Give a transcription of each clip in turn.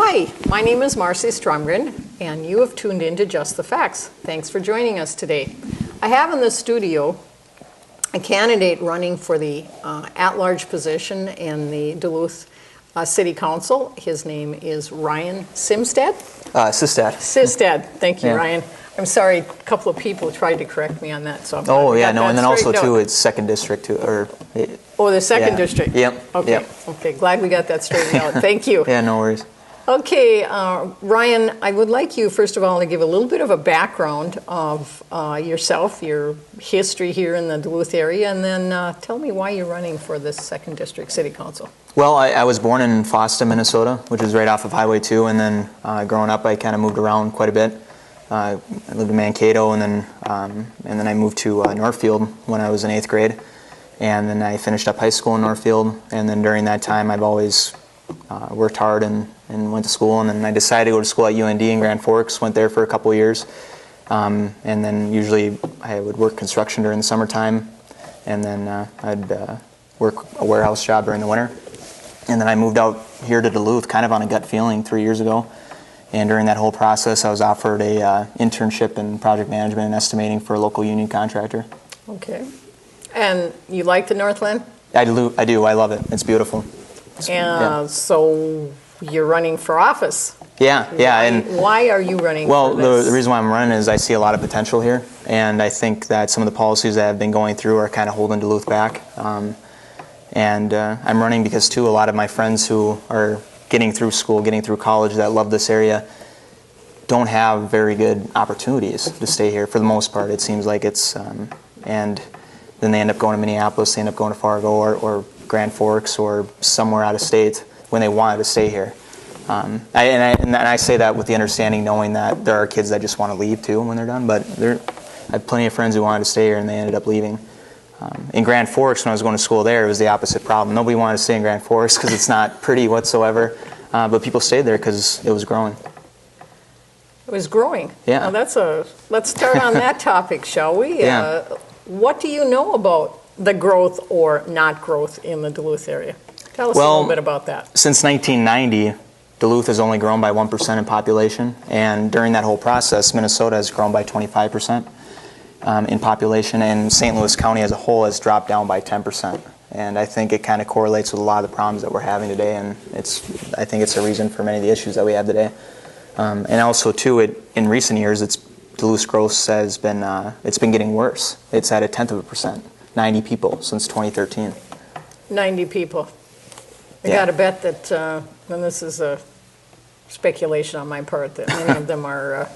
Hi, my name is Marcia Stromgren, and you have tuned in to Just the Facts. Thanks for joining us today. I have in the studio a candidate running for the at-large position in the Duluth City Council. His name is Ryan Sistad. Sistad. Thank you, Ryan. I'm sorry, a couple of people tried to correct me on that. So I'm and then also too, it's second district too, the second district. Yep. Okay. Yep. Okay. Glad we got that straightened out. Thank you. Yeah, no worries. Okay, Ryan, I would like you, first of all, to give a little bit of a background of yourself, your history here in the Duluth area, and then tell me why you're running for this second district city council. Well, I was born in Fosta, Minnesota, which is right off of Highway 2, and then growing up, I kind of moved around quite a bit. I lived in Mankato, and then I moved to Northfield when I was in 8th grade, and then I finished up high school in Northfield, and then during that time, I've always worked hard and went to school, and then I decided to go to school at UND in Grand Forks, went there for a couple of years, and then usually I would work construction during the summertime, and then I'd work a warehouse job during the winter, and then I moved out here to Duluth kind of on a gut feeling 3 years ago, and during that whole process I was offered a internship in project management and estimating for a local union contractor. Okay. And you like the Northland? I do. I love it. It's beautiful. So you're running for office. Yeah. And why are you running for this? The reason why I'm running is I see a lot of potential here, and I think that some of the policies that I've been going through are kind of holding Duluth back. And I'm running because, too, a lot of my friends who are getting through school, getting through college that love this area don't have very good opportunities to stay here for the most part. It seems like it's, and then they end up going to Minneapolis, they end up going to Fargo or Grand Forks or somewhere out of state when they wanted to stay here. And I say that with the understanding, knowing that there are kids that just want to leave too when they're done, but I have plenty of friends who wanted to stay here and they ended up leaving. In Grand Forks, when I was going to school there, it was the opposite problem. Nobody wanted to stay in Grand Forks because it's not pretty whatsoever, but people stayed there because it was growing. It was growing? Yeah. Now let's start on that topic, shall we? Yeah. What do you know about the growth or not growth in the Duluth area? Tell us a little bit about that. Since 1990, Duluth has only grown by 1% in population, and during that whole process, Minnesota has grown by 25% in population, and St. Louis County as a whole has dropped down by 10%. And I think it kind of correlates with a lot of the problems that we're having today, and I think it's a reason for many of the issues that we have today. And also, too, in recent years, Duluth's growth has been it's been getting worse. It's at 0.1%, 90 people since 2013. 90 people. I got to bet that, and this is a speculation on my part, that many of them are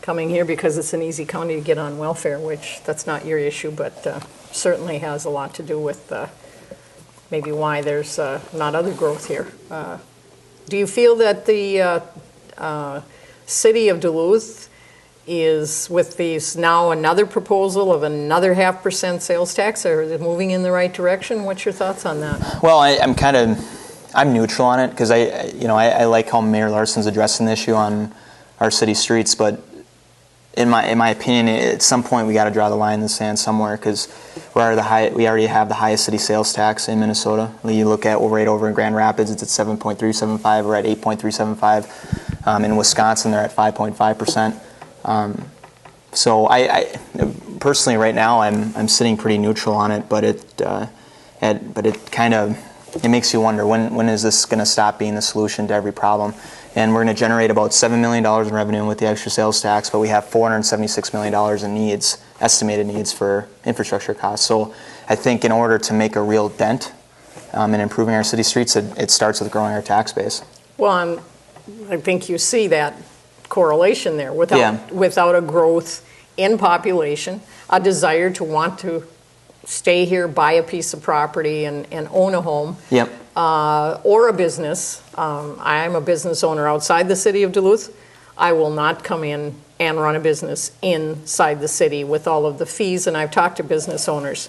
coming here because it's an easy county to get on welfare, which that's not your issue, but certainly has a lot to do with maybe why there's not other growth here. Do you feel that the City of Duluth is, with these now another proposal of another 0.5% sales tax, or is it moving in the right direction? What's your thoughts on that? Well, I'm neutral on it because I like how Mayor Larson's addressing the issue on our city streets, but in my opinion, at some point we got to draw the line in the sand somewhere because we already have the highest city sales tax in Minnesota. When you look at right over in Grand Rapids, it's at 7.375. We're at 8.375. In Wisconsin, they're at 5.5%. So I personally right now I'm sitting pretty neutral on it, but it makes you wonder when is this going to stop being the solution to every problem. And we're going to generate about $7 million in revenue with the extra sales tax, but we have $476 million in estimated needs for infrastructure costs. So I think in order to make a real dent in improving our city streets, it starts with growing our tax base. Well, I think you see that correlation there. Without a growth in population, a desire to want to stay here, buy a piece of property, and own a home. Yep. Or a business. I'm a business owner outside the city of Duluth. I will not come in and run a business inside the city with all of the fees, and I've talked to business owners,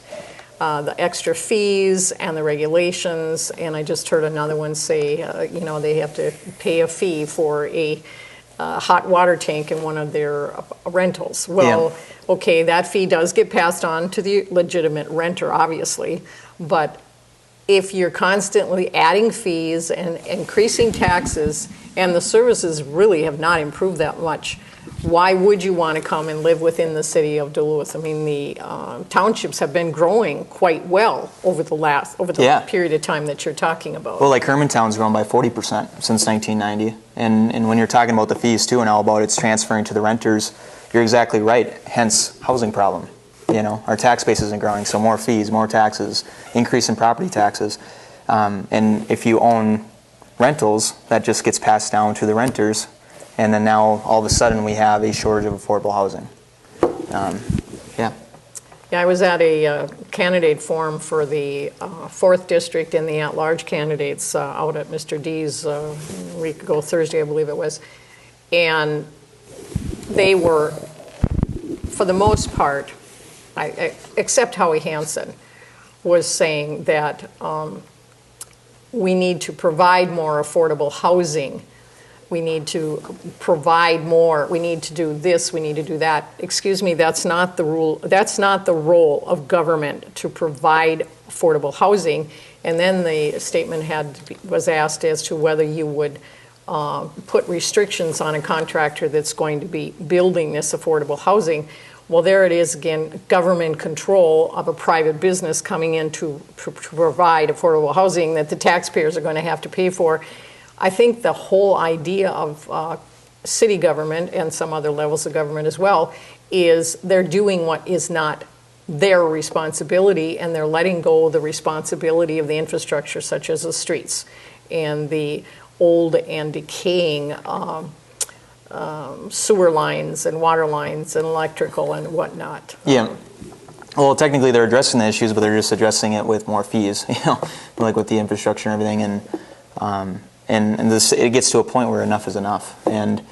the extra fees and the regulations, and I just heard another one say, they have to pay a fee for a hot water tank in one of their rentals. Well, okay, that fee does get passed on to the legitimate renter, obviously, but if you're constantly adding fees and increasing taxes, and the services really have not improved that much, why would you want to come and live within the city of Duluth? I mean, the townships have been growing quite well over the period of time that you're talking about. Well, like Hermantown's grown by 40% since 1990. And when you're talking about the fees too and all about it's transferring to the renters, you're exactly right, hence housing problem. You know, our tax base isn't growing, so more fees, more taxes, increase in property taxes. And if you own rentals, that just gets passed down to the renters. And then now, all of a sudden, we have a shortage of affordable housing. Yeah, I was at a candidate forum for the 4th District and the at-large candidates out at Mr. D's a week ago, Thursday, I believe it was. And they were, for the most part, except Howie Hansen, was saying that we need to provide more affordable housing. We need to provide more. We need to do this. We need to do that. Excuse me, that's not the rule. That's not the role of government to provide affordable housing. And then the statement was asked as to whether you would put restrictions on a contractor that's going to be building this affordable housing. Well, there it is again, government control of a private business coming in to provide affordable housing that the taxpayers are going to have to pay for. I think the whole idea of city government and some other levels of government as well is they're doing what is not their responsibility, and they're letting go of the responsibility of the infrastructure such as the streets and the old and decaying sewer lines and water lines and electrical and whatnot. Yeah. Well, technically they're addressing the issues, but they're just addressing it with more fees, you know, like with the infrastructure and everything. And this, it gets to a point where enough is enough. And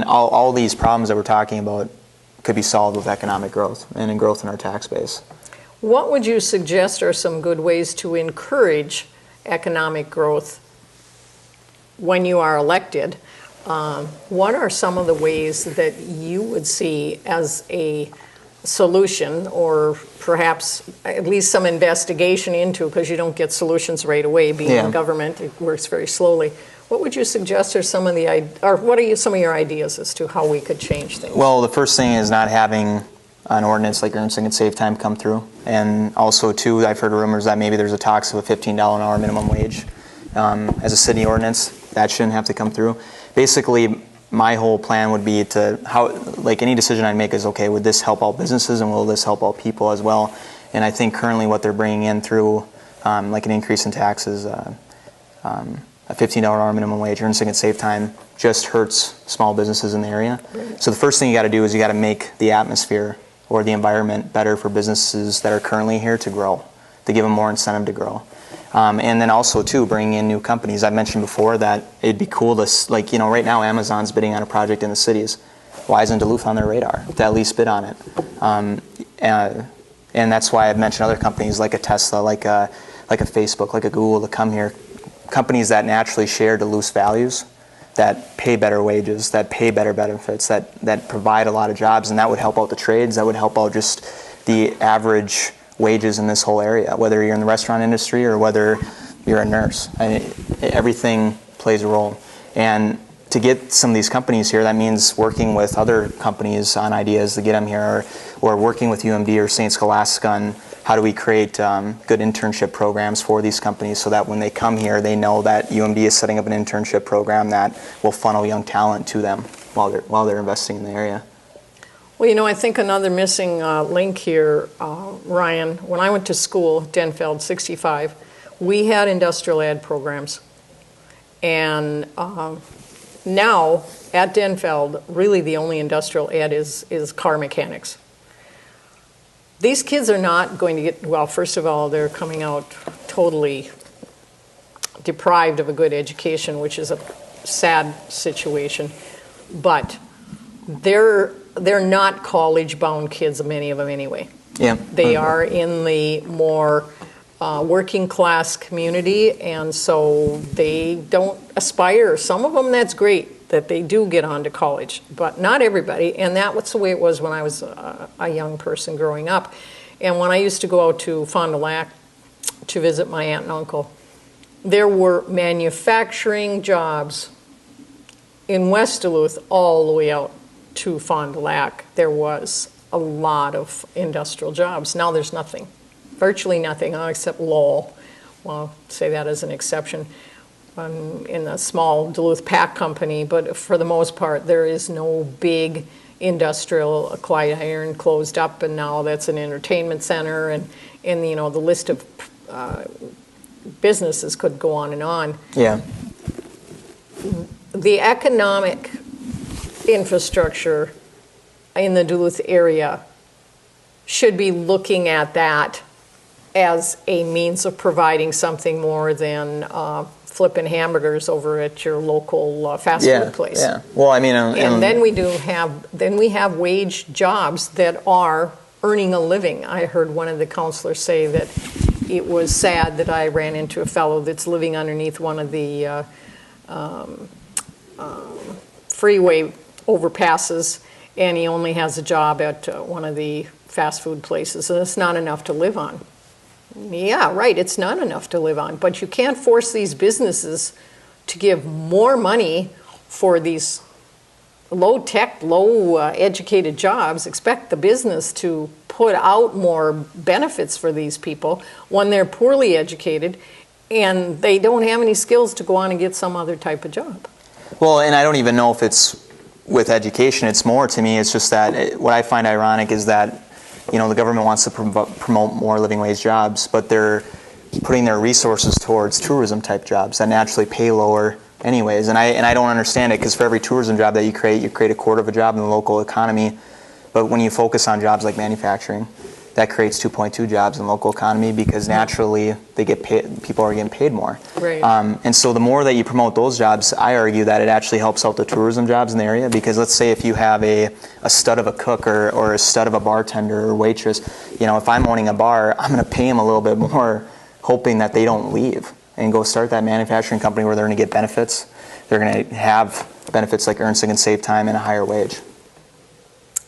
all these problems that we're talking about could be solved with economic growth and growth in our tax base. What would you suggest are some good ways to encourage economic growth when you are elected? What are some of the ways that you would see as a solution, or perhaps at least some investigation into, because you don't get solutions right away being in government, it works very slowly. What would you suggest are some of some of your ideas as to how we could change things? Well, the first thing is not having an ordinance like earn, sing, and save time come through. And also, too, I've heard rumors that maybe there's a talks of a $15 an hour minimum wage as a city ordinance. That shouldn't have to come through. Basically, my whole plan would be like any decision I make is, okay, would this help all businesses and will this help all people as well? And I think currently what they're bringing in through like an increase in taxes, a $15 hour minimum wage, earn, sing, and save time just hurts small businesses in the area. Right. So the first thing you got to do is you got to make the atmosphere or the environment better for businesses that are currently here to grow, to give them more incentive to grow. And then also, too, bringing in new companies. I mentioned before that it'd be cool to, like, you know, right now Amazon's bidding on a project in the cities. Why isn't Duluth on their radar to at least bid on it? And that's why I've mentioned other companies like a Tesla, like a Facebook, like a Google to come here. Companies that naturally share Duluth's values, that pay better wages, that pay better benefits, that provide a lot of jobs, and that would help out the trades, that would help out just the average wages in this whole area, whether you're in the restaurant industry or whether you're a nurse. Everything plays a role. And to get some of these companies here, that means working with other companies on ideas to get them here, or working with UMD or St. Scholastica on how do we create good internship programs for these companies so that when they come here, they know that UMD is setting up an internship program that will funnel young talent to them while they're investing in the area. Well, you know, I think another missing link here, Ryan, when I went to school, Denfeld 65, we had industrial ed programs. And now at Denfeld, really the only industrial ed is car mechanics. These kids are not going to get, well, first of all, they're coming out totally deprived of a good education, which is a sad situation. But they're not college-bound kids, many of them anyway. Yeah. They are in the more working class community, and so they don't aspire. Some of them, that's great that they do get on to college, but not everybody, and that's the way it was when I was a young person growing up. And when I used to go out to Fond du Lac to visit my aunt and uncle. There were manufacturing jobs in West Duluth all the way out to Fond du Lac. There was a lot of industrial jobs. Now there's nothing, virtually nothing, except Lowell. Well, I'll say that as an exception in a small Duluth pack company, but for the most part, there is no big industrial. Clyde Iron closed up, and now that's an entertainment center, and you know, the list of businesses could go on and on. Yeah. The economic infrastructure in the Duluth area should be looking at that as a means of providing something more than flipping hamburgers over at your local fast food place. Yeah. Well, I mean, and then we have wage jobs that are earning a living. I heard one of the counselors say that it was sad that I ran into a fellow that's living underneath one of the freeway overpasses, and he only has a job at one of the fast food places, and it's not enough to live on. Yeah, right, it's not enough to live on, but you can't force these businesses to give more money for these low-tech, low-educated jobs, expect the business to put out more benefits for these people when they're poorly educated and they don't have any skills to go on and get some other type of job. Well, and I don't even know if it's with education. It's more, to me, it's just that what I find ironic is that, you know, the government wants to promote more living wage jobs, but they're putting their resources towards tourism type jobs that naturally pay lower anyways. And I don't understand it, because for every tourism job that you create a quarter of a job in the local economy. But when you focus on jobs like manufacturing, that creates 2.2 jobs in the local economy, because naturally they get paid, people are getting paid more. Right. And so the more that you promote those jobs, I argue that it actually helps out the tourism jobs in the area, because let's say if you have a stud of a cook or a stud of a bartender or waitress, you know, if I'm owning a bar, I'm going to pay them a little bit more, hoping that they don't leave and go start that manufacturing company where they're going to get benefits. They're going to have benefits like earn sick and save time and a higher wage.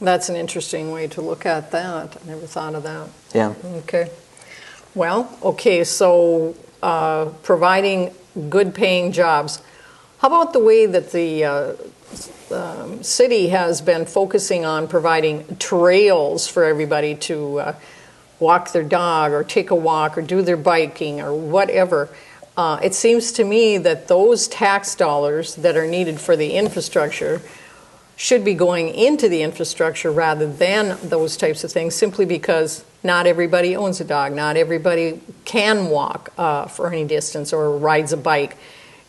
That's an interesting way to look at that. I never thought of that. Yeah. Okay. Well, okay, so providing good paying jobs. How about the way that the city has been focusing on providing trails for everybody to walk their dog or take a walk or do their biking or whatever? It seems to me that those tax dollars that are needed for the infrastructure should be going into the infrastructure rather than those types of things, simply because not everybody owns a dog, not everybody can walk for any distance or rides a bike,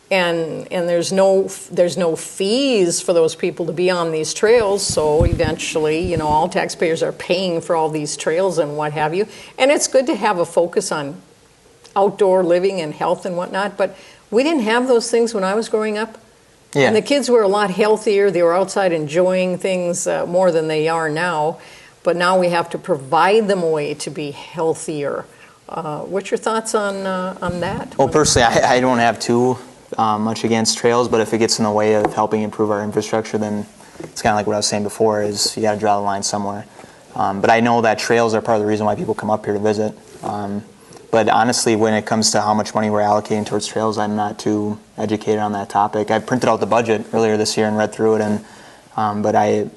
and there's no fees for those people to be on these trails. So eventually, you know, all taxpayers are paying for all these trails and what have you, and it's good to have a focus on outdoor living and health and whatnot, but we didn't have those things when I was growing up. Yeah. And the kids were a lot healthier. They were outside enjoying things more than they are now. But now we have to provide them a way to be healthier. What's your thoughts on that? Well, personally, I don't have too much against trails, but if it gets in the way of helping improve our infrastructure, then it's kind of like what I was saying before, is you got to draw the line somewhere. But I know that trails are part of the reason why people come up here to visit. But honestly, when it comes to how much money we're allocating towards trails, I'm not too educated on that topic. I printed out the budget earlier this year and read through it, and but I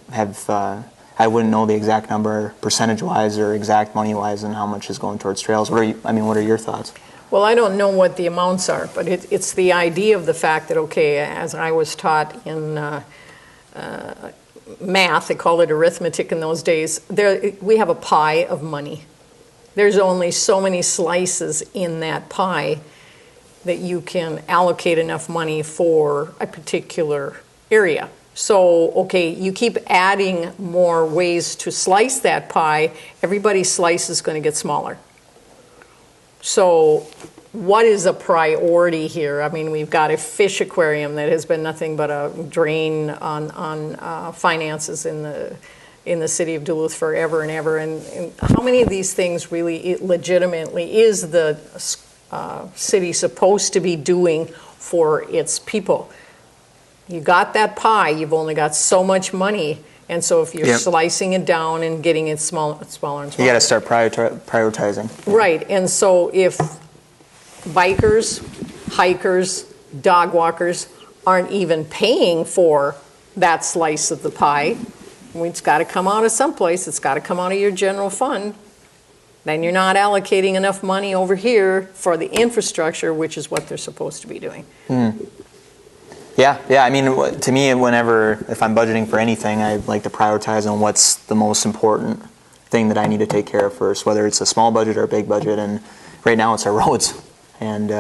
wouldn't know the exact number percentage-wise or exact money-wise and how much is going towards trails. What are your thoughts? Well, I don't know what the amounts are, but it's the idea of the fact that, okay, as I was taught in math, they called it arithmetic in those days, we have a pie of money. There's only so many slices in that pie that you can allocate enough money for a particular area. So, okay, you keep adding more ways to slice that pie, everybody's slice is going to get smaller. So what is a priority here? I mean, we've got a fish aquarium that has been nothing but a drain on finances in the city of Duluth forever and ever. And how many of these things really legitimately is the city supposed to be doing for its people? You got that pie, you've only got so much money, and so if you're slicing it down and getting it smaller and smaller. You got to start prioritizing. Right, and so if bikers, hikers, dog walkers aren't even paying for that slice of the pie. It's got to come out of someplace. It's got to come out of your general fund. Then you're not allocating enough money over here for the infrastructure, which is what they're supposed to be doing. Yeah. I mean, to me, if I'm budgeting for anything, I like to prioritize on what's the most important thing that I need to take care of first, whether it's a small budget or a big budget. And right now, it's our roads, and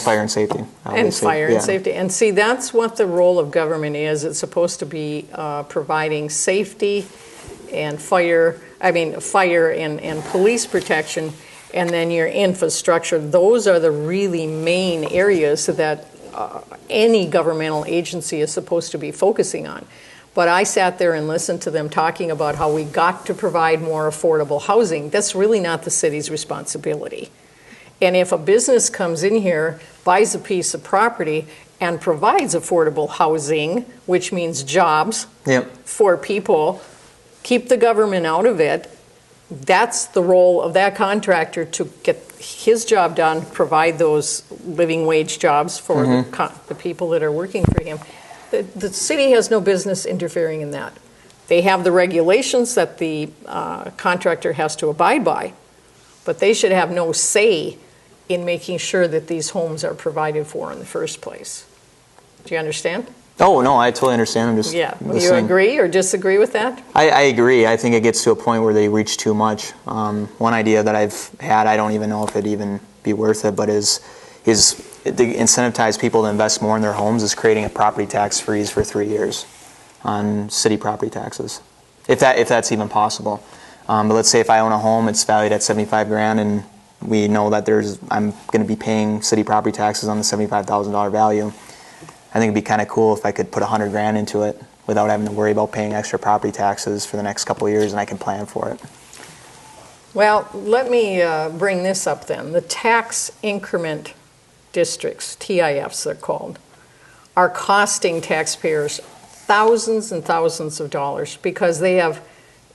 fire and safety. Obviously. And fire and safety. And see, that's what the role of government is. It's supposed to be providing safety and fire and police protection, and then your infrastructure. Those are the really main areas that any governmental agency is supposed to be focusing on. But I sat there and listened to them talking about how we got to provide more affordable housing. That's really not the city's responsibility. And if a business comes in here, buys a piece of property, and provides affordable housing, which means jobs for people, keep the government out of it, that's the role of that contractor, to get his job done, provide those living wage jobs for the people that are working for him. The city has no business interfering in that. They have the regulations that the contractor has to abide by, but they should have no say in making sure that these homes are provided for in the first place. Do you understand? Oh, no, I totally understand. I'm just listening. You agree or disagree with that? I agree. I think it gets to a point where they reach too much. One idea that I've had, I don't even know if it'd even be worth it, but is to incentivize people to invest more in their homes, is creating a property tax freeze for 3 years on city property taxes, if that's even possible. But let's say if I own a home, it's valued at $75,000, and we know that I'm going to be paying city property taxes on the $75,000 value. I think it'd be kind of cool if I could put $100,000 into it without having to worry about paying extra property taxes for the next couple of years, and I can plan for it. Well, let me bring this up then. The tax increment districts, TIFs they're called, are costing taxpayers thousands and thousands of dollars because they have,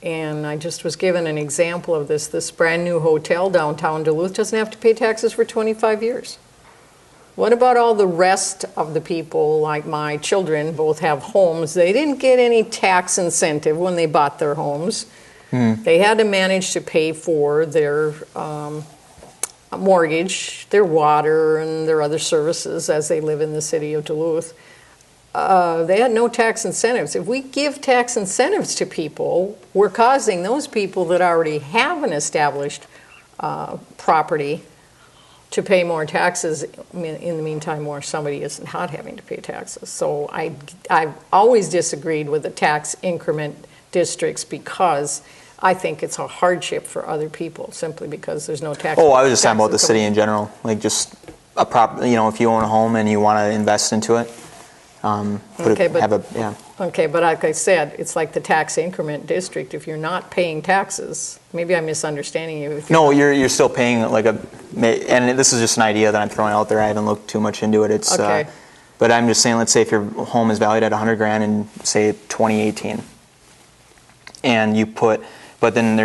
and I just was given an example of this brand new hotel downtown Duluth doesn't have to pay taxes for 25 years. What about all the rest of the people, like my children, both have homes. They didn't get any tax incentive when they bought their homes. They had to manage to pay for their mortgage, their water, and their other services as they live in the city of Duluth. They had no tax incentives. If we give tax incentives to people, we're causing those people that already have an established property to pay more taxes in the meantime where somebody is not having to pay taxes. So I've always disagreed with the tax increment districts because I think it's a hardship for other people simply because there's no tax. Oh, I was just talking about the city in general, like just a if you own a home and you want to invest into it, Okay, but like I said, it's like the tax increment district. If you're not paying taxes, maybe I'm misunderstanding you. No, you're still paying and this is just an idea that I'm throwing out there. I haven't looked too much into it. It's okay. But I'm just saying, let's say if your home is valued at $100,000 in say 2018, and you put, but then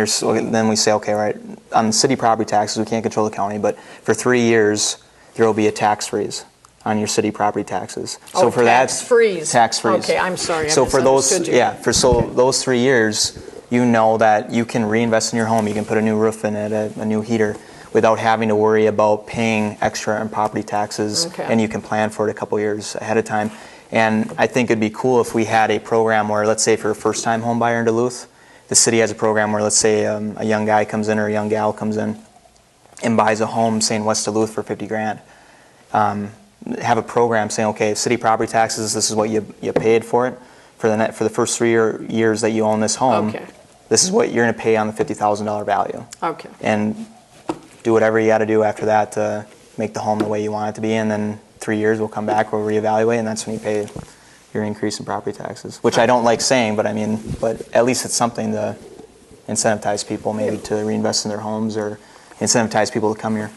we say, okay, right, on city property taxes we can't control the county, but for 3 years there will be a tax freeze on your city property taxes. So for tax freeze. Tax freeze. Okay, I'm sorry. So for those, those 3 years, you know that you can reinvest in your home. You can put a new roof in it, a new heater, without having to worry about paying extra on property taxes. Okay. And you can plan for it a couple years ahead of time. And I think it'd be cool if we had a program where, let's say, if you're a first-time home buyer in Duluth, the city has a program where, let's say, a young guy comes in or a young gal comes in and buys a home, say in West Duluth, for $50,000. Have a program saying, okay, city property taxes, this is what you paid for it for the first 3 years that you own this home. Okay. This is what you're going to pay on the $50,000 value. Okay. And do whatever you got to do after that to make the home the way you want it to be, and then 3 years we'll come back, we'll reevaluate, and that's when you pay your increase in property taxes. Which I don't like saying, but at least it's something to incentivize people maybe to reinvest in their homes or incentivize people to come here.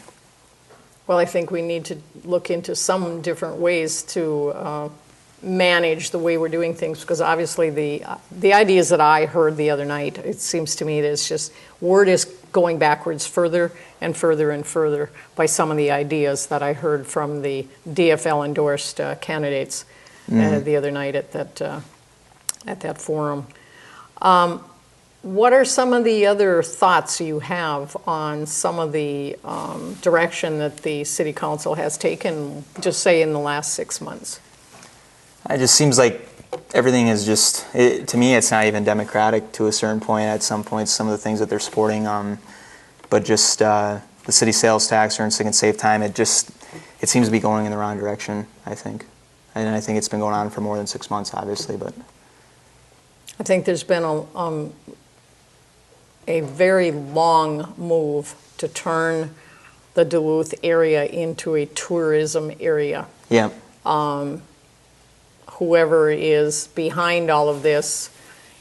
Well, I think we need to look into some different ways to manage the way we're doing things, because obviously the ideas that I heard the other night, it seems to me that it's just word is going backwards further and further and further by some of the ideas that I heard from the DFL endorsed candidates the other night at that forum. What are some of the other thoughts you have on some of the direction that the City Council has taken, just say in the last 6 months? It just seems like everything is just, to me, it's not even democratic to a certain point. At some points, some of the things that they're supporting, but just the city sales tax or sick and safe time, it seems to be going in the wrong direction, I think. And I think it's been going on for more than 6 months, obviously. But I think there's been a very long move to turn the Duluth area into a tourism area. Yeah. Whoever is behind all of this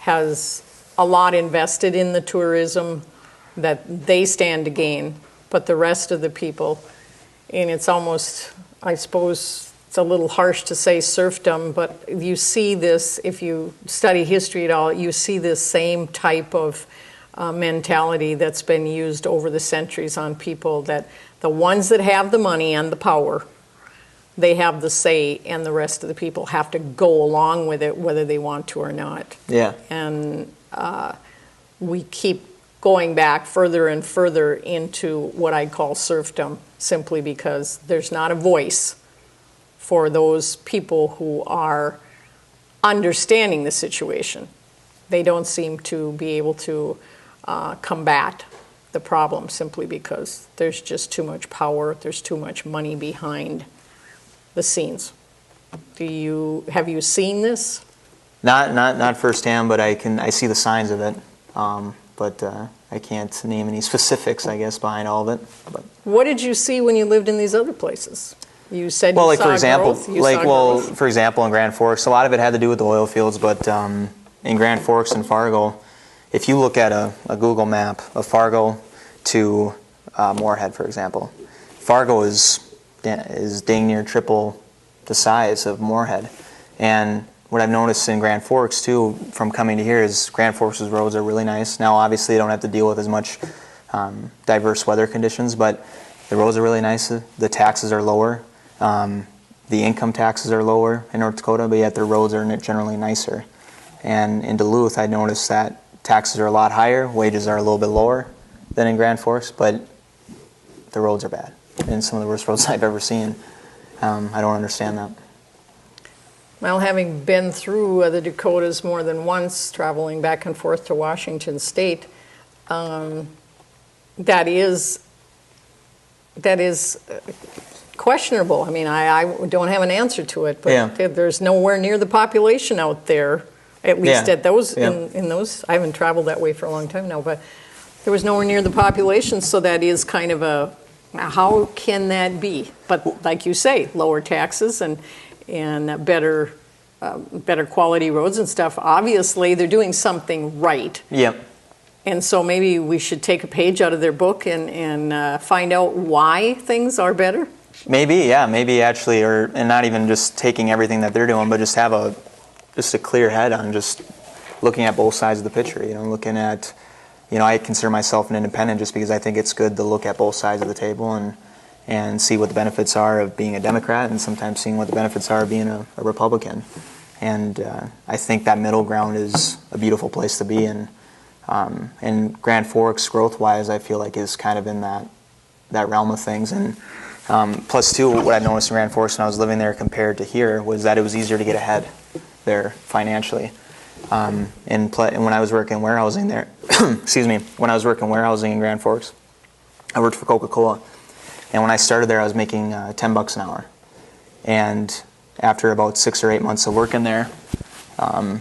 has a lot invested in the tourism that they stand to gain, but the rest of the people, and it's almost, I suppose, it's a little harsh to say serfdom, but you see this, if you study history at all, you see this same type of mentality that's been used over the centuries on people, that the ones that have the money and the power, they have the say, and the rest of the people have to go along with it whether they want to or not. Yeah. And we keep going back further and further into what I call serfdom, simply because there's not a voice for those people who are understanding the situation. They don't seem to be able to combat the problem simply because there's just too much power, there's too much money behind the scenes. Have you seen this? Not firsthand, but I see the signs of it. But I can't name any specifics, I guess, behind all of it. But. What did you see when you lived in these other places? You said you saw growth. For example, in Grand Forks, a lot of it had to do with the oil fields. But in Grand Forks and Fargo, if you look at a Google map of Fargo to Moorhead, for example, Fargo is dang near triple the size of Moorhead. And what I've noticed in Grand Forks too, from coming to here, is Grand Forks' roads are really nice. Now, obviously, they don't have to deal with as much diverse weather conditions, but the roads are really nice. The taxes are lower. The income taxes are lower in North Dakota, but yet their roads are generally nicer. And in Duluth, I noticed that taxes are a lot higher, wages are a little bit lower than in Grand Forks, but the roads are bad. And some of the worst roads I've ever seen. I don't understand that. Well, having been through the Dakotas more than once, traveling back and forth to Washington State, that is questionable. I mean, I don't have an answer to it, but there's nowhere near the population out there, at least at those, in those. I haven't traveled that way for a long time now, but there was nowhere near the population, so that is kind of how can that be? But like you say, lower taxes and better quality roads and stuff. Obviously, they're doing something right. Yep. And so maybe we should take a page out of their book and find out why things are better. Maybe actually, and not even just taking everything that they're doing, but just have a clear head on just looking at both sides of the picture. Looking at, I consider myself an independent just because I think it's good to look at both sides of the table and see what the benefits are of being a Democrat, and sometimes seeing what the benefits are of being a Republican. And I think that middle ground is a beautiful place to be in. And Grand Forks, growth-wise, I feel like is kind of in that realm of things. And plus, too, what I noticed in Grand Forks when I was living there compared to here was that it was easier to get ahead there financially. And when I was working warehousing there, when I was working warehousing in Grand Forks, I worked for Coca-Cola. And when I started there, I was making $10 an hour. And after about 6 or 8 months of working there, I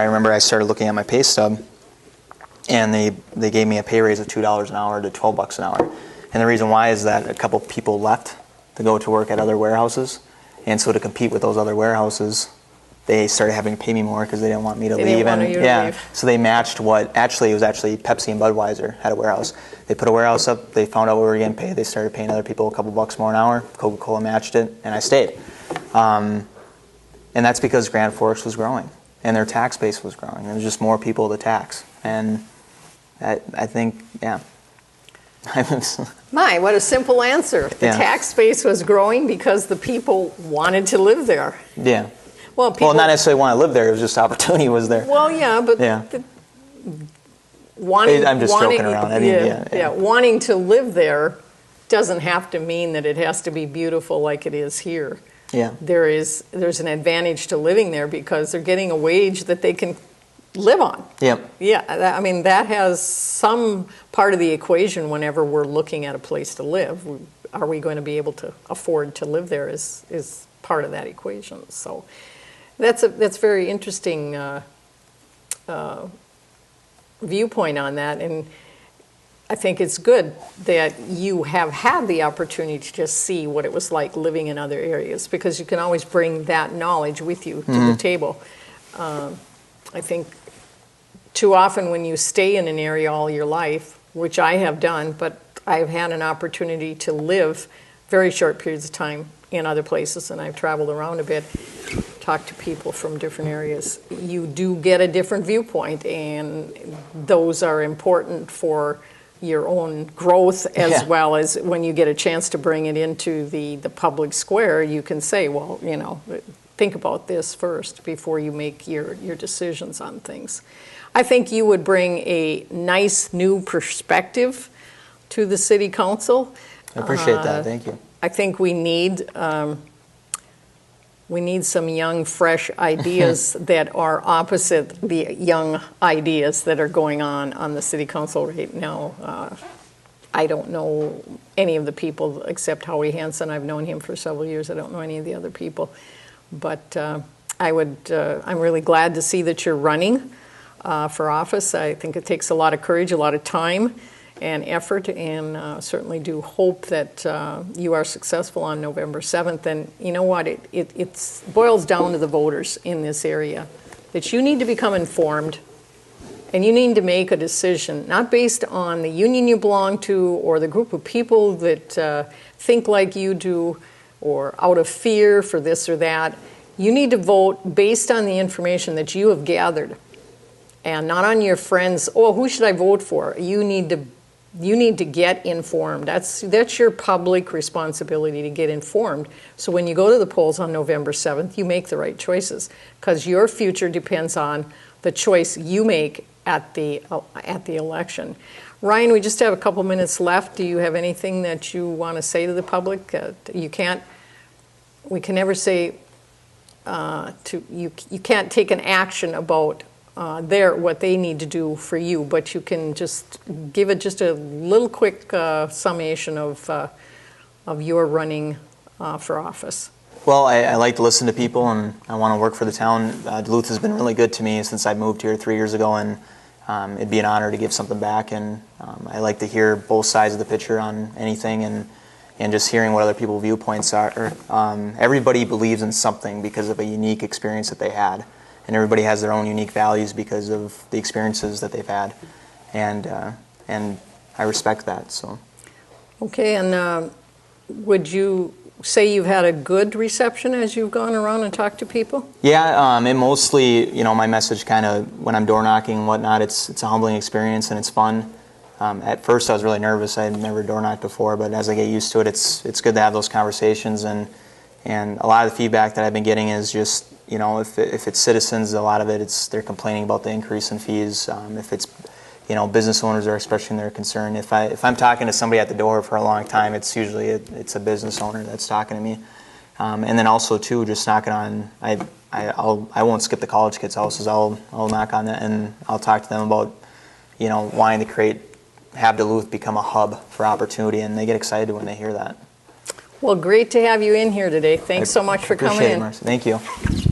remember I started looking at my pay stub, and they gave me a pay raise of $2 an hour to $12 an hour. And the reason why is that a couple people left to go to work at other warehouses, and so to compete with those other warehouses, they started having to pay me more because they didn't want me to leave. Didn't want you to leave. So they matched it was actually Pepsi and Budweiser had a warehouse. They put a warehouse up, they found out we were getting paid, they started paying other people a couple bucks more an hour. Coca-Cola matched it, and I stayed. And that's because Grand Forks was growing, and their tax base was growing. There was just more people to tax. And I think, yeah. My, what a simple answer. The Yeah. tax base was growing because the people wanted to live there. Yeah. Well, people, Well, not necessarily want to live there. It was just opportunity was there. well, yeah, but Yeah. wanting, I'm just joking around. I mean, yeah. wanting to live there doesn't have to mean that it has to be beautiful like it is here. Yeah. There's an advantage to living there because they're getting a wage that they can live on. Yep. Yeah, I mean, that has some part of the equation whenever we're looking at a place to live. Are we going to be able to afford to live there is part of that equation. So that's very interesting viewpoint on that. And I think it's good that you have had the opportunity to just see what it was like living in other areas, because you can always bring that knowledge with you to the table. I think too often when you stay in an area all your life, which I have done, but I've had an opportunity to live very short periods of time in other places, and I've traveled around a bit, talked to people from different areas. You do get a different viewpoint, and those are important for your own growth as well as when you get a chance to bring it into the public square, you can say, well, you know, think about this first before you make your decisions on things. I think you would bring a nice new perspective to the city council. I appreciate that. Thank you. I think we need some young, fresh ideas that are opposite the young ideas that are going on the city council right now. I don't know any of the people except Howie Hansen. I've known him for several years. I don't know any of the other people. But I'm really glad to see that you're running for office. I think it takes a lot of courage, a lot of time and effort, and certainly do hope that you are successful on November 7th. And you know what? It boils down to the voters in this area, that you need to become informed, and you need to make a decision, not based on the union you belong to or the group of people that think like you do, or out of fear for this or that. You need to vote based on the information that you have gathered, and not on your friends, oh, who should I vote for? You need to get informed. That's your public responsibility, to get informed. So when you go to the polls on November 7th, you make the right choices, because your future depends on the choice you make at the election. Ryan, we just have a couple minutes left. Do you have anything that you want to say to the public? We can never say you can't take an action about what they need to do for you, but you can just give it just a little quick summation of your running for office. Well, I like to listen to people, and I want to work for the town. Duluth has been really good to me since I moved here 3 years ago, and it'd be an honor to give something back. And I like to hear both sides of the picture on anything, and just hearing what other people's viewpoints are. Everybody believes in something because of a unique experience that they had, and everybody has their own unique values because of the experiences that they've had, and I respect that. So. Okay, and would you say you've had a good reception as you've gone around and talked to people? Yeah, and mostly, my message kind of when I'm door knocking and whatnot, it's a humbling experience and it's fun. At first I was really nervous. I had never door knocked before, but as I get used to it, it's good to have those conversations, and a lot of the feedback that I've been getting is just, if it's citizens, a lot of it, they're complaining about the increase in fees. If it's business owners are expressing their concern. If I'm talking to somebody at the door for a long time, it's usually it's a business owner that's talking to me, and then also too, just knocking on. I won't skip the college kids' houses. I'll knock on that and I'll talk to them about wanting to have Duluth become a hub for opportunity, and they get excited when they hear that. Well, great to have you in here today. Thanks so much for coming in. Appreciate it, Marcia. Thank you.